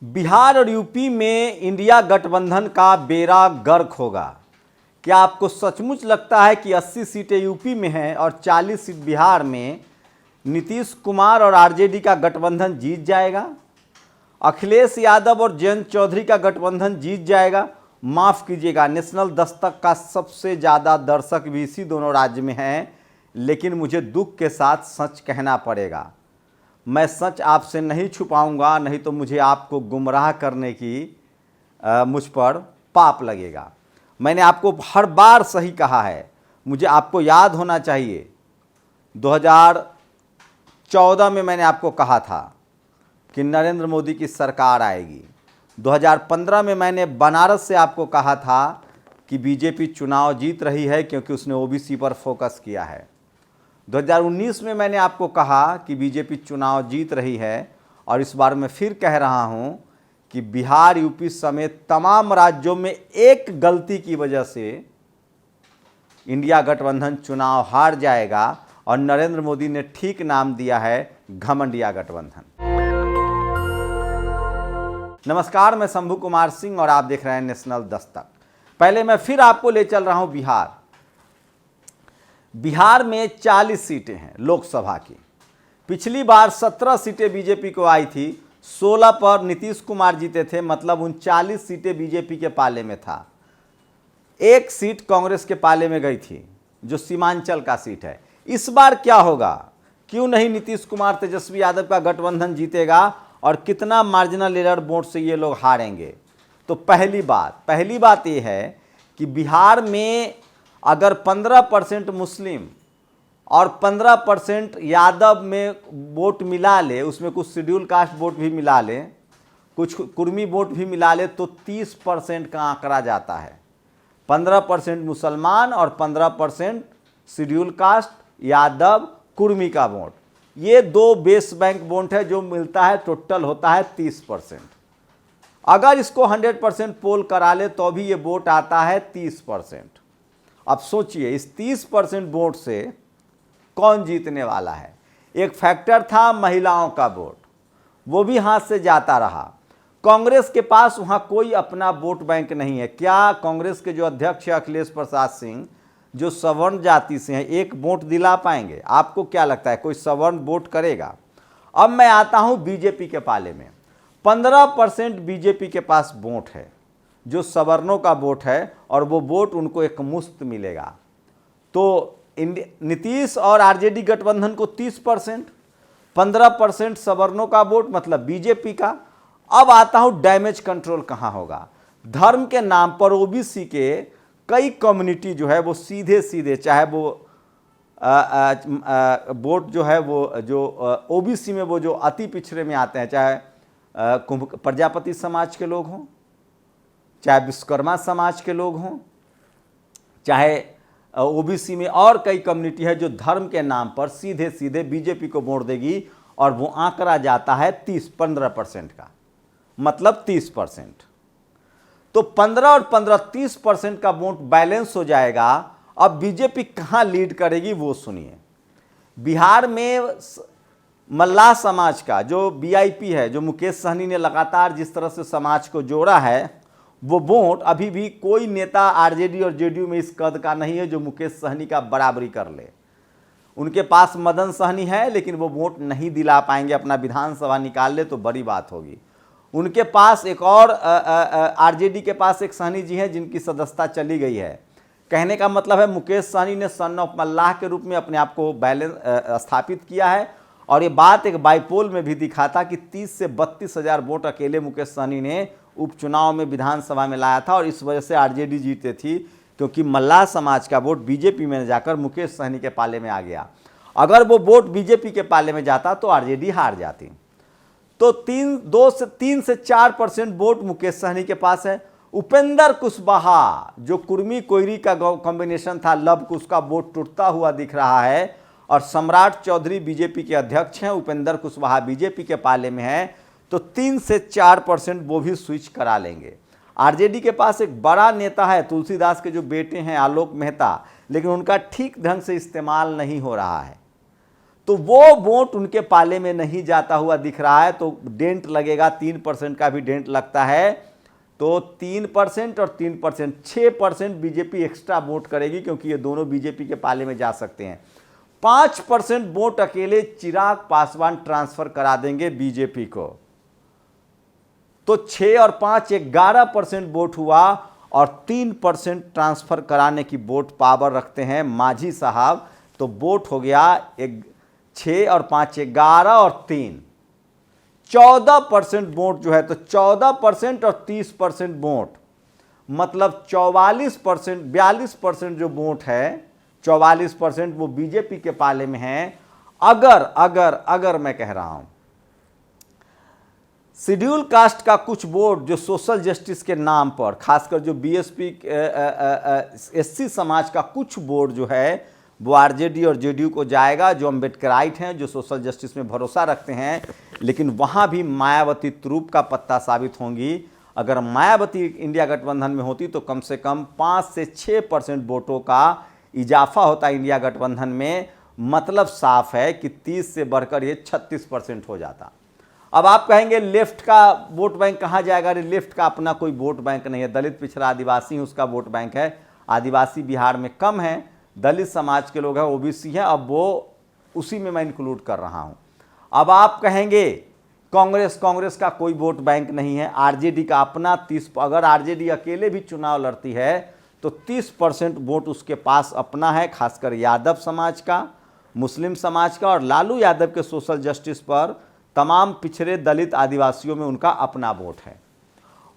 बिहार और यूपी में इंडिया गठबंधन का बेड़ा गर्क होगा। क्या आपको सचमुच लगता है कि 80 सीटें यूपी में हैं और 40 सीट बिहार में नीतीश कुमार और आरजेडी का गठबंधन जीत जाएगा? अखिलेश यादव और जयंत चौधरी का गठबंधन जीत जाएगा? माफ़ कीजिएगा, नेशनल दस्तक का सबसे ज़्यादा दर्शक भी इसी दोनों राज्य में हैं, लेकिन मुझे दुख के साथ सच कहना पड़ेगा। मैं सच आपसे नहीं छुपाऊंगा, नहीं तो मुझे आपको गुमराह करने की मुझ पर पाप लगेगा। मैंने आपको हर बार सही कहा है। मुझे आपको याद होना चाहिए 2014 में मैंने आपको कहा था कि नरेंद्र मोदी की सरकार आएगी। 2015 में मैंने बनारस से आपको कहा था कि बीजेपी चुनाव जीत रही है क्योंकि उसने ओबीसी पर फोकस किया है। 2019 में मैंने आपको कहा कि बीजेपी चुनाव जीत रही है, और इस बार मैं फिर कह रहा हूं कि बिहार, यूपी समेत तमाम राज्यों में एक गलती की वजह से इंडिया गठबंधन चुनाव हार जाएगा, और नरेंद्र मोदी ने ठीक नाम दिया है घमंडिया गठबंधन। नमस्कार, मैं शंभू कुमार सिंह और आप देख रहे हैं नेशनल दस्तक। पहले मैं फिर आपको ले चल रहा हूं बिहार में 40 सीटें हैं लोकसभा की। पिछली बार 17 सीटें बीजेपी को आई थी, 16 पर नीतीश कुमार जीते थे, मतलब 39 सीटें बीजेपी के पाले में था। एक सीट कांग्रेस के पाले में गई थी, जो सीमांचल का सीट है। इस बार क्या होगा? क्यों नहीं नीतीश कुमार तेजस्वी यादव का गठबंधन जीतेगा, और कितना मार्जिनल एरर वोट से ये लोग हारेंगे? तो पहली बात ये है कि बिहार में अगर 15% मुस्लिम और 15% यादव में वोट मिला ले, उसमें कुछ शेड्यूल कास्ट वोट भी मिला ले, कुछ कुर्मी वोट भी मिला ले, तो 30% का आंकड़ा जाता है। 15% मुसलमान और 15% शेड्यूल कास्ट, यादव, कुर्मी का वोट, ये दो बेस बैंक वोट है जो मिलता है, टोटल होता है 30%। अगर इसको 100% पोल करा ले तो भी ये वोट आता है 30%। अब सोचिए, इस 30% वोट से कौन जीतने वाला है? एक फैक्टर था महिलाओं का वोट, वो भी हाथ से जाता रहा। कांग्रेस के पास वहां कोई अपना वोट बैंक नहीं है। क्या कांग्रेस के जो अध्यक्ष है अखिलेश प्रसाद सिंह, जो सवर्ण जाति से हैं, एक वोट दिला पाएंगे? आपको क्या लगता है कोई सवर्ण वोट करेगा? अब मैं आता हूं बीजेपी के पाले में। 15% बीजेपी के पास वोट है, जो सवर्णों का वोट है, और वो वोट उनको एक मुश्त मिलेगा। तो नीतीश और आरजेडी गठबंधन को 30%, 15% सवर्णों का वोट, मतलब बीजेपी का। अब आता हूं डैमेज कंट्रोल कहां होगा। धर्म के नाम पर ओबीसी के कई कम्युनिटी जो है वो सीधे चाहे वो वोट जो है वो जो ओबीसी में वो जो अति पिछड़े में आते हैं, चाहे प्रजापति समाज के लोग हों, चाहे विश्वकर्मा समाज के लोग हों, चाहे ओबीसी में और कई कम्युनिटी है जो धर्म के नाम पर सीधे बीजेपी को वोट देगी, और वो आंकड़ा जाता है 15% का, मतलब 30%। तो 15 और 15 30% का वोट बैलेंस हो जाएगा। अब बीजेपी कहां लीड करेगी वो सुनिए। बिहार में मल्लाह समाज का जो वीआईपी है, जो मुकेश सहनी ने लगातार जिस तरह से समाज को जोड़ा है, वो वोट अभी भी कोई नेता आरजेडी और जेडीयू में इस कद का नहीं है जो मुकेश सहनी का बराबरी कर ले। उनके पास मदन सहनी है, लेकिन वो वोट नहीं दिला पाएंगे। अपना विधानसभा निकाल ले तो बड़ी बात होगी। उनके पास एक और आरजेडी के पास एक सहनी जी हैं जिनकी सदस्यता चली गई है। कहने का मतलब है मुकेश सहनी ने सन ऑफ मल्लाह के रूप में अपने आप को बैलेंस स्थापित किया है, और ये बात एक बाईपोल में भी दिखा था कि 30 से 32 हज़ार वोट अकेले मुकेश सहनी ने उपचुनाव में विधानसभा में लाया था, और इस वजह से आरजेडी जीते थी, क्योंकि मल्लाह समाज का वोट बीजेपी में जाकर मुकेश सहनी के पाले में आ गया। अगर वो वोट बीजेपी के पाले में जाता तो आरजेडी हार जाती। तो 3 से 4% वोट मुकेश सहनी के पास है। उपेंद्र कुशवाहा, जो कुर्मी कोयरी का कॉम्बिनेशन था, लब कुश का वोट टूटता हुआ दिख रहा है, और सम्राट चौधरी बीजेपी के अध्यक्ष हैं, उपेंद्र कुशवाहा बीजेपी के पाले में है, तो 3 से 4% वो भी स्विच करा लेंगे। आरजेडी के पास एक बड़ा नेता है, तुलसीदास के जो बेटे हैं आलोक मेहता, लेकिन उनका ठीक ढंग से इस्तेमाल नहीं हो रहा है। तो वो वोट उनके पाले में नहीं जाता हुआ दिख रहा है। तो डेंट लगेगा, 3% का भी डेंट लगता है। तो 3% और 3%, 6% बीजेपी एक्स्ट्रा वोट करेगी, क्योंकि ये दोनों बीजेपी के पाले में जा सकते हैं। 5% वोट अकेले चिराग पासवान ट्रांसफर करा देंगे बीजेपी को। तो 6 और 5 11% वोट हुआ, और 3% ट्रांसफर कराने की वोट पावर रखते हैं मांझी साहब। तो वोट हो गया 6 और 5 11 और 3 14% वोट जो है। तो 14% और 30% वोट, मतलब 44%, 42% जो वोट है, 44% वो बीजेपी के पाले में है। अगर मैं कह रहा हूं शेड्यूल कास्ट का कुछ वोट जो सोशल जस्टिस के नाम पर, खासकर जो बीएसपी एससी समाज का कुछ वोट जो है वो आरजेडी और जेडीयू को जाएगा, जो अम्बेडकराइट हैं, जो सोशल जस्टिस में भरोसा रखते हैं। लेकिन वहाँ भी मायावती तुरूप का पत्ता साबित होंगी। अगर मायावती इंडिया गठबंधन में होती तो कम से कम 5 से 6% वोटों का इजाफा होता इंडिया गठबंधन में। मतलब साफ है कि 30 से बढ़कर ये 36% हो जाता। अब आप कहेंगे लेफ्ट का वोट बैंक कहाँ जाएगा? अरे लेफ्ट का अपना कोई वोट बैंक नहीं है। दलित, पिछड़ा, आदिवासी उसका वोट बैंक है। आदिवासी बिहार में कम है, दलित समाज के लोग हैं, ओबीसी हैं। अब वो उसी में मैं इंक्लूड कर रहा हूं। अब आप कहेंगे कांग्रेस का कोई वोट बैंक नहीं है। आरजेडी का अपना 30, अगर आरजेडी अकेले भी चुनाव लड़ती है तो 30% वोट उसके पास अपना है, खासकर यादव समाज का, मुस्लिम समाज का, और लालू यादव के सोशल जस्टिस पर तमाम पिछड़े दलित आदिवासियों में उनका अपना वोट है।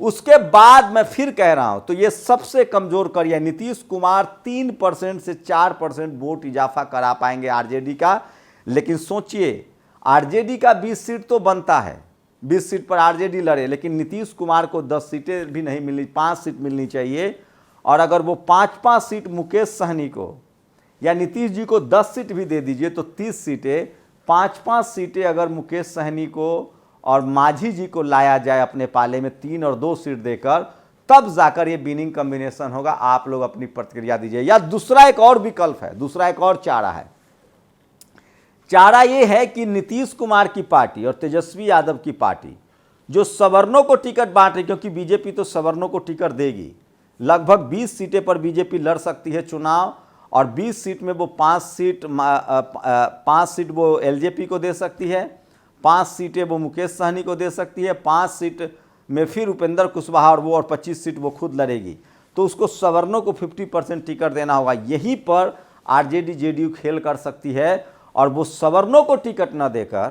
उसके बाद मैं फिर कह रहा हूं, तो ये सबसे कमजोर करियर नीतीश कुमार 3% से 4% वोट इजाफा करा पाएंगे आरजेडी का। लेकिन सोचिए, आरजेडी का 20 सीट तो बनता है, 20 सीट पर आरजेडी लड़े, लेकिन नीतीश कुमार को 10 सीटें भी नहीं मिलनी, 5 सीट मिलनी चाहिए। और अगर वो 5-5 सीट मुकेश सहनी को या नीतीश जी को 10 सीट भी दे दीजिए तो 30 सीटें, 5-5 सीटें अगर मुकेश सहनी को और मांझी जी को लाया जाए अपने पाले में 3 और 2 सीट देकर, तब जाकर ये विनिंग कॉम्बिनेशन होगा। आप लोग अपनी प्रतिक्रिया दीजिए। या दूसरा एक और विकल्प है, दूसरा एक और चारा है। चारा ये है कि नीतीश कुमार की पार्टी और तेजस्वी यादव की पार्टी जो सवर्णों को टिकट बांट रही, क्योंकि बीजेपी तो सवर्णों को टिकट देगी, लगभग 20 सीटें पर बीजेपी लड़ सकती है चुनाव, और 20 सीट में वो 5 सीट वो एलजेपी को दे सकती है, 5 सीटें वो मुकेश सहनी को दे सकती है, 5 सीट में फिर उपेंद्र कुशवाहा और वो, और 25 सीट वो खुद लड़ेगी। तो उसको सवर्णों को 50% टिकट देना होगा। यहीं पर आरजेडी जेडीयू खेल कर सकती है, और वो सवर्णों को टिकट न देकर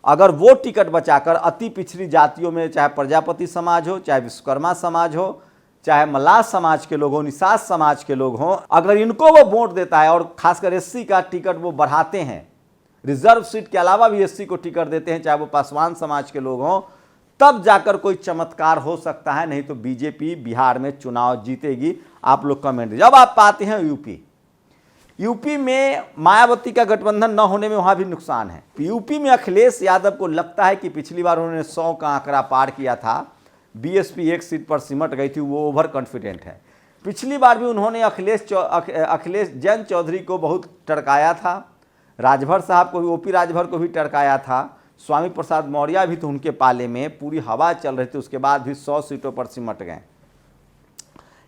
अगर वो टिकट बचाकर अति पिछड़ी जातियों में, चाहे प्रजापति समाज हो, चाहे विश्वकर्मा समाज हो, चाहे मल्लाह समाज के लोग हों, निषाद समाज के लोग हों, अगर इनको वो वोट देता है, और खासकर एससी का टिकट वो बढ़ाते हैं, रिजर्व सीट के अलावा भी एससी को टिकट देते हैं, चाहे वो पासवान समाज के लोग हों, तब जाकर कोई चमत्कार हो सकता है। नहीं तो बीजेपी बिहार में चुनाव जीतेगी। आप लोग कमेंट दीजिए। अब आप पाते हैं यूपी में मायावती का गठबंधन न होने में वहां भी नुकसान है। यूपी में अखिलेश यादव को लगता है कि पिछली बार उन्होंने 100 का आंकड़ा पार किया था, बीएसपी 1 सीट पर सिमट गई थी, वो ओवर कॉन्फिडेंट है। पिछली बार भी उन्होंने अखिलेश जैन चौधरी को बहुत टरकाया था, राजभर साहब को भी, ओपी राजभर को भी टरकाया था, स्वामी प्रसाद मौर्य भी तो उनके पाले में पूरी हवा चल रही थी, उसके बाद भी 100 सीटों पर सिमट गए।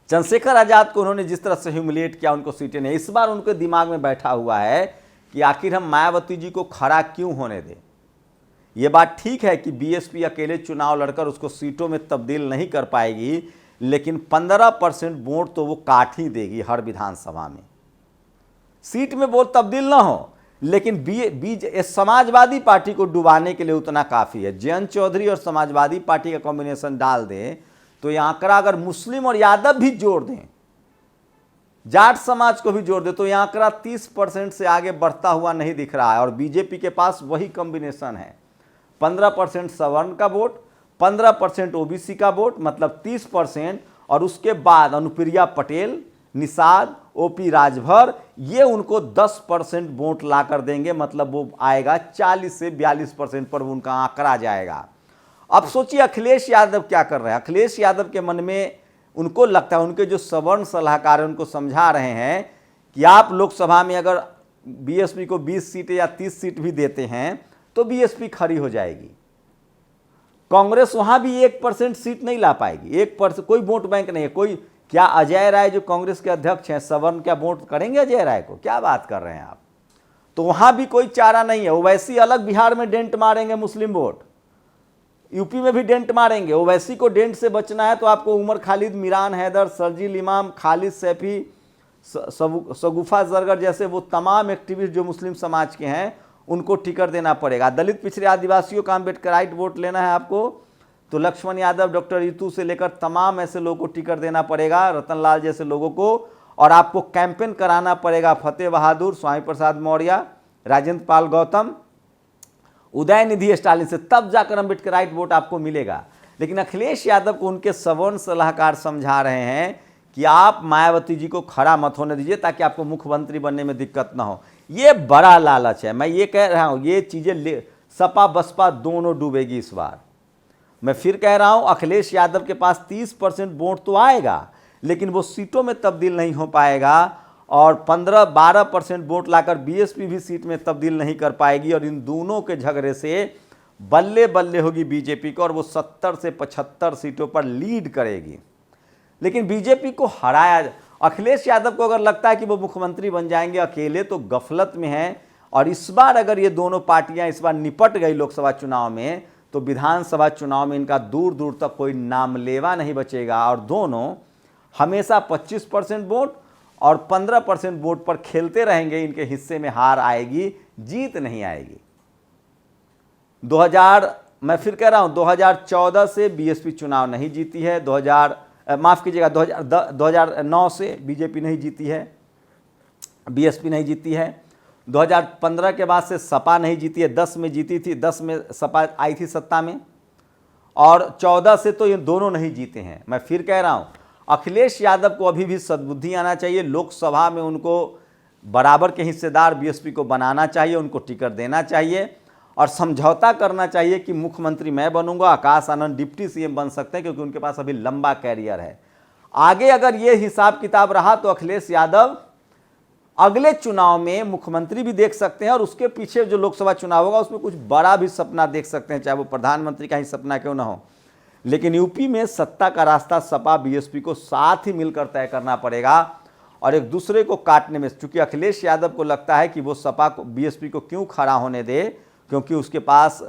चंद्रशेखर आजाद को उन्होंने जिस तरह से ह्यूमिलिएट किया, उनको सीटें नहीं। इस बार उनके दिमाग में बैठा हुआ है कि आखिर हम मायावती जी को खड़ा क्यों होने दें। ये बात ठीक है कि बीएसपी अकेले चुनाव लड़कर उसको सीटों में तब्दील नहीं कर पाएगी, लेकिन 15% वोट तो वो काट ही देगी हर विधानसभा में। सीट में वोट तब्दील ना हो, लेकिन समाजवादी पार्टी को डुबाने के लिए उतना काफ़ी है। जयंत चौधरी और समाजवादी पार्टी का कॉम्बिनेशन डाल दें तो ये आंकड़ा, अगर मुस्लिम और यादव भी जोड़ दें, जाट समाज को भी जोड़ दे, तो यह आंकड़ा 30% से आगे बढ़ता हुआ नहीं दिख रहा है। और बीजेपी के पास वही कॉम्बिनेशन है, 15% सवर्ण का वोट, 15% ओबीसी का वोट, मतलब 30%, और उसके बाद अनुप्रिया पटेल, निषाद, ओपी राजभर, ये उनको 10% वोट ला कर देंगे। मतलब वो आएगा 40 से 42% पर उनका आंकड़ा जाएगा। अब सोचिए अखिलेश यादव क्या कर रहे हैं। अखिलेश यादव के मन में, उनको लगता है, उनके जो सवर्ण सलाहकार हैं उनको समझा रहे हैं कि आप लोकसभा में अगर बीएसपी को 20 सीट या 30 सीट भी देते हैं तो बीएसपी खड़ी हो जाएगी। कांग्रेस वहां भी 1% सीट नहीं ला पाएगी, 1% कोई वोट बैंक नहीं है। कोई क्या अजय राय जो कांग्रेस के अध्यक्ष हैं सवर्ण क्या वोट करेंगे अजय राय को? क्या बात कर रहे हैं आप? तो वहां भी कोई चारा नहीं है। ओवैसी अलग बिहार में डेंट मारेंगे मुस्लिम वोट, यूपी में भी डेंट मारेंगे। ओवैसी को डेंट से बचना है तो आपको उमर खालिद, मीरान हैदर, शर्जील इमाम, खालिद सैफी, शगुफा जरगर जैसे वो तमाम एक्टिविस्ट जो मुस्लिम समाज के हैं उनको टिकट देना पड़ेगा। दलित पिछड़े आदिवासियों का अम्बेडकराइट वोट लेना है आपको तो लक्ष्मण यादव, डॉक्टर रितू से लेकर तमाम ऐसे लोगों को टिकट देना पड़ेगा, रतन लाल जैसे लोगों को। और आपको कैंपेन कराना पड़ेगा फतेह बहादुर, स्वामी प्रसाद मौर्य, राजेंद्र पाल गौतम, उदयनिधि स्टालिन से, तब जाकर अम्बेडकराइट वोट आपको मिलेगा। लेकिन अखिलेश यादव को उनके सवर्ण सलाहकार समझा रहे हैं कि आप मायावती जी को खड़ा मत होने दीजिए ताकि आपको मुख्यमंत्री बनने में दिक्कत ना हो। ये बड़ा लालच है। मैं ये कह रहा हूँ ये चीज़ें सपा बसपा दोनों डूबेगी इस बार। मैं फिर कह रहा हूँ अखिलेश यादव के पास 30% वोट तो आएगा लेकिन वो सीटों में तब्दील नहीं हो पाएगा और 15-12% वोट लाकर बीएसपी भी सीट में तब्दील नहीं कर पाएगी। और इन दोनों के झगड़े से बल्ले बल्ले होगी बीजेपी को और वो 70 से 75 सीटों पर लीड करेगी। लेकिन बीजेपी को हराया, अखिलेश यादव को अगर लगता है कि वो मुख्यमंत्री बन जाएंगे अकेले तो गफलत में हैं। और इस बार अगर ये दोनों पार्टियां इस बार निपट गई लोकसभा चुनाव में तो विधानसभा चुनाव में इनका दूर दूर तक कोई नामलेवा नहीं बचेगा। और दोनों हमेशा 25% वोट और 15% वोट पर खेलते रहेंगे। इनके हिस्से में हार आएगी, जीत नहीं आएगी। मैं फिर कह रहा हूं 2014 से बीएसपी चुनाव नहीं जीती है, 2009 से बीजेपी नहीं जीती है, बीएसपी नहीं जीती है। 2015 के बाद से सपा नहीं जीती है, 10 में जीती थी, 10 में सपा आई थी सत्ता में, और 14 से तो ये दोनों नहीं जीते हैं। मैं फिर कह रहा हूं अखिलेश यादव को अभी भी सद्बुद्धि आना चाहिए। लोकसभा में उनको बराबर के हिस्सेदार बीएसपी को बनाना चाहिए, उनको टिकट देना चाहिए और समझौता करना चाहिए कि मुख्यमंत्री मैं बनूंगा, आकाश आनंद डिप्टी सीएम बन सकते हैं क्योंकि उनके पास अभी लंबा कैरियर है। आगे अगर ये हिसाब किताब रहा तो अखिलेश यादव अगले चुनाव में मुख्यमंत्री भी देख सकते हैं और उसके पीछे जो लोकसभा चुनाव होगा उसमें कुछ बड़ा भी सपना देख सकते हैं, चाहे वो प्रधानमंत्री का ही सपना क्यों ना हो। लेकिन यूपी में सत्ता का रास्ता सपा बीएसपी को साथ ही मिलकर तय करना पड़ेगा और एक दूसरे को काटने में, चूंकि अखिलेश यादव को लगता है कि वो सपा को बीएसपी को क्यों खड़ा होने दे क्योंकि उसके पास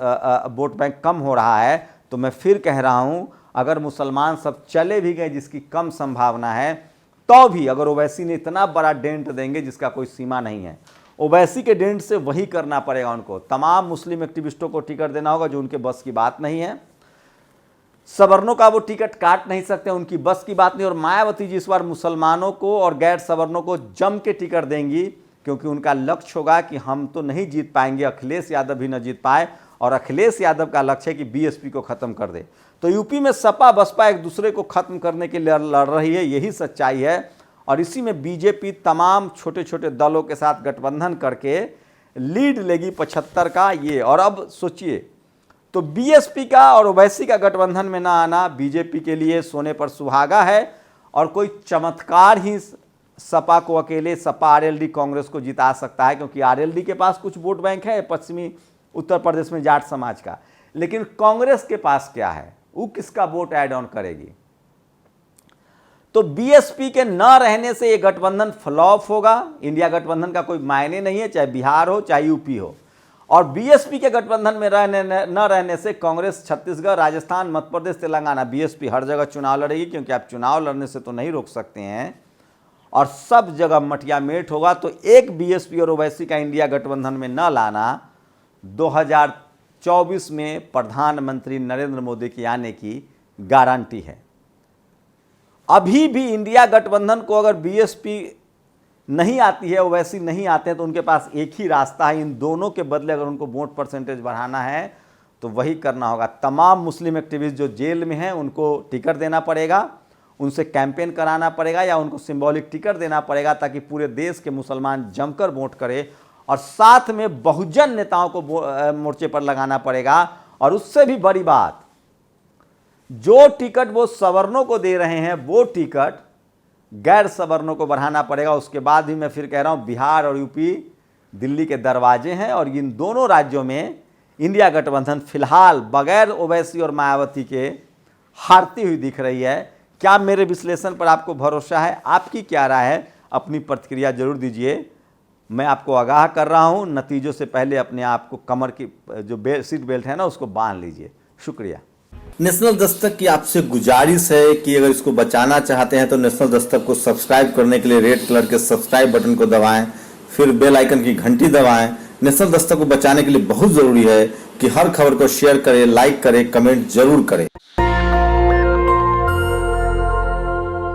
वोट बैंक कम हो रहा है। तो मैं फिर कह रहा हूं अगर मुसलमान सब चले भी गए जिसकी कम संभावना है तो भी अगर ओवैसी ने इतना बड़ा डेंट देंगे जिसका कोई सीमा नहीं है, ओवैसी के डेंट से वही करना पड़ेगा उनको। तमाम मुस्लिम एक्टिविस्टों को टिकट देना होगा जो उनके बस की बात नहीं है, सवर्णों का वो टिकट काट नहीं सकते, उनकी बस की बात नहीं। और मायावती जी इस बार मुसलमानों को और गैर सवर्णों को जम के टिकट देंगी क्योंकि उनका लक्ष्य होगा कि हम तो नहीं जीत पाएंगे, अखिलेश यादव भी न जीत पाए और अखिलेश यादव का लक्ष्य है कि बीएसपी को खत्म कर दे। तो यूपी में सपा बसपा एक दूसरे को खत्म करने के लिए लड़ रही है, यही सच्चाई है। और इसी में बीजेपी तमाम छोटे छोटे दलों के साथ गठबंधन करके लीड लेगी 75 का ये। और अब सोचिए तो बीएसपी का और ओवैसी का गठबंधन में ना आना बीजेपी के लिए सोने पर सुहागा है और कोई चमत्कार ही सपा को अकेले, सपा आरएलडी कांग्रेस को जिता सकता है क्योंकि आरएलडी के पास कुछ वोट बैंक है पश्चिमी उत्तर प्रदेश में जाट समाज का, लेकिन कांग्रेस के पास क्या है, वो किसका वोट ऐड ऑन करेगी। तो बीएसपी के न रहने से ये गठबंधन फ्लॉप होगा। इंडिया गठबंधन का कोई मायने नहीं है, चाहे बिहार हो चाहे यूपी हो। और बीएसपी के गठबंधन में न रहने से कांग्रेस छत्तीसगढ़, राजस्थान, मध्य प्रदेश, तेलंगाना, बीएसपी हर जगह चुनाव लड़ेगी क्योंकि आप चुनाव लड़ने से तो नहीं रोक सकते हैं और सब जगह मटिया मेट होगा। तो एक बीएसपी और ओवैसी का इंडिया गठबंधन में न लाना 2024 में प्रधानमंत्री नरेंद्र मोदी के आने की गारंटी है। अभी भी इंडिया गठबंधन को अगर बीएसपी नहीं आती है, ओवैसी नहीं आते हैं तो उनके पास एक ही रास्ता है, इन दोनों के बदले अगर उनको वोट परसेंटेज बढ़ाना है तो वही करना होगा। तमाम मुस्लिम एक्टिविस्ट जो जेल में हैं उनको टिकट देना पड़ेगा, उनसे कैंपेन कराना पड़ेगा या उनको सिंबॉलिक टिकट देना पड़ेगा ताकि पूरे देश के मुसलमान जमकर वोट करें। और साथ में बहुजन नेताओं को मोर्चे पर लगाना पड़ेगा। और उससे भी बड़ी बात, जो टिकट वो सवर्णों को दे रहे हैं वो टिकट गैर सवर्णों को बढ़ाना पड़ेगा। उसके बाद भी मैं फिर कह रहा हूं बिहार और यूपी दिल्ली के दरवाजे हैं और इन दोनों राज्यों में इंडिया गठबंधन फिलहाल बगैर ओवैसी और मायावती के हारती हुई दिख रही है। क्या मेरे विश्लेषण पर आपको भरोसा है? आपकी क्या राय है? अपनी प्रतिक्रिया जरूर दीजिए। मैं आपको आगाह कर रहा हूं, नतीजों से पहले अपने आप को कमर की जो सीट बेल्ट है ना उसको बांध लीजिए। शुक्रिया। नेशनल दस्तक की आपसे गुजारिश है कि अगर इसको बचाना चाहते हैं तो नेशनल दस्तक को सब्सक्राइब करने के लिए रेड कलर के सब्सक्राइब बटन को दबाएं, फिर बेल आइकन की घंटी दबाएं। नेशनल दस्तक को बचाने के लिए बहुत जरूरी है कि हर खबर को शेयर करें, लाइक करें, कमेंट जरूर करें।